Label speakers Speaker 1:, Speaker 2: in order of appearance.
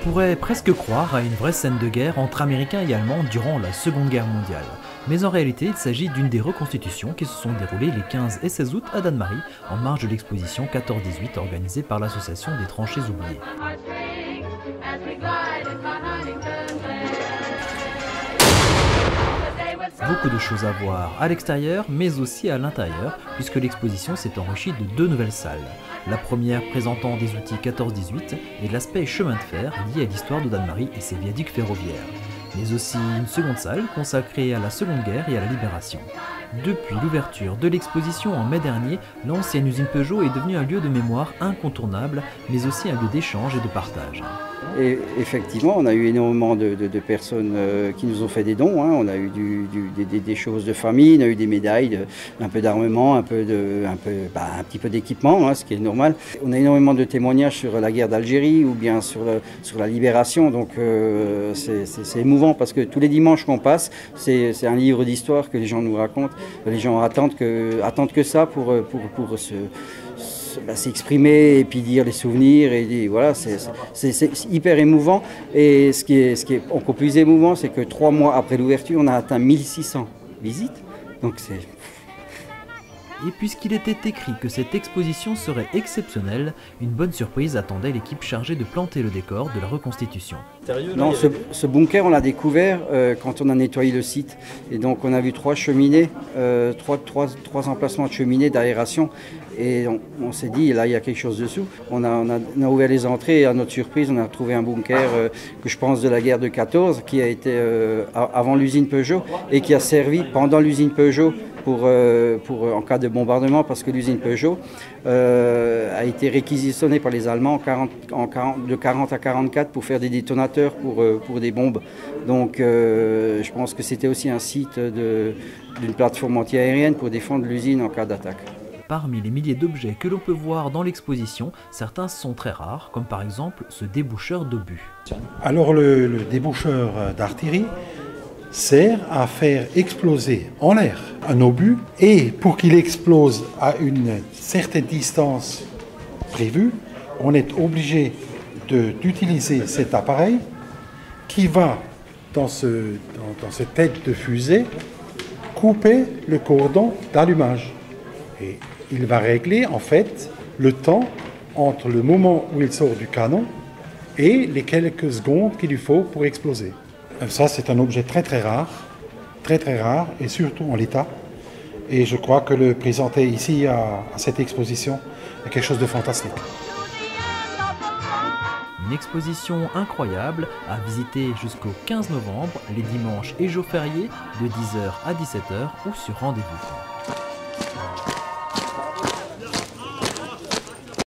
Speaker 1: pourrait presque croire à une vraie scène de guerre entre Américains et Allemands durant la Seconde Guerre mondiale. Mais en réalité, il s'agit d'une des reconstitutions qui se sont déroulées les 15 et 16 août à Dannemarie, en marge de l'exposition 14-18 organisée par l'Association des tranchées oubliées. Beaucoup de choses à voir à l'extérieur, mais aussi à l'intérieur, puisque l'exposition s'est enrichie de 2 nouvelles salles. La première présentant des outils 14-18 et de l'aspect chemin de fer lié à l'histoire de Dannemarie et ses viaducs ferroviaires. Mais aussi une seconde salle consacrée à la Seconde Guerre et à la Libération. Depuis l'ouverture de l'exposition en mai dernier, l'ancienne usine Peugeot est devenue un lieu de mémoire incontournable, mais aussi un lieu d'échange et de partage.
Speaker 2: Et effectivement, on a eu énormément de personnes qui nous ont fait des dons. On a eu des choses de famille, on a eu des médailles, un peu d'armement, un petit peu d'équipement, ce qui est normal. On a énormément de témoignages sur la guerre d'Algérie ou bien sur la libération. Donc c'est émouvant parce que tous les dimanches qu'on passe, c'est un livre d'histoire que les gens nous racontent. Les gens attendent que ça pour s'exprimer et puis dire les souvenirs et voilà, c'est hyper émouvant. Et ce qui est encore plus émouvant, c'est que 3 mois après l'ouverture, on a atteint 1600 visites. Donc c'est...
Speaker 1: Et puisqu'il était écrit que cette exposition serait exceptionnelle, une bonne surprise attendait l'équipe chargée de planter le décor de la reconstitution.
Speaker 2: Non, ce bunker, on l'a découvert quand on a nettoyé le site. Et donc on a vu 3 cheminées, 3 emplacements de cheminées d'aération. Et on s'est dit, là, il y a quelque chose dessous. On a ouvert les entrées et à notre surprise, on a trouvé un bunker que je pense de la guerre de 14, qui a été avant l'usine Peugeot et qui a servi pendant l'usine Peugeot en cas de bombardement, parce que l'usine Peugeot a été réquisitionnée par les Allemands de 40 à 44 pour faire des détonateurs pour des bombes. Donc je pense que c'était aussi un site d'une plateforme antiaérienne pour défendre l'usine en cas d'attaque.
Speaker 1: Parmi les milliers d'objets que l'on peut voir dans l'exposition, certains sont très rares, comme par exemple ce déboucheur d'obus.
Speaker 3: Alors le déboucheur d'artillerie sert à faire exploser en l'air un obus, et pour qu'il explose à une certaine distance prévue, on est obligé d'utiliser cet appareil qui va, dans cette tête de fusée, couper le cordon d'allumage. Et il va régler en fait le temps entre le moment où il sort du canon et les quelques secondes qu'il lui faut pour exploser. Ça, c'est un objet très très rare et surtout en l'état. Et je crois que le présenter ici à cette exposition est quelque chose de fantastique.
Speaker 1: Une exposition incroyable à visiter jusqu'au 15 novembre, les dimanches et jours fériés, de 10h à 17h ou sur rendez-vous.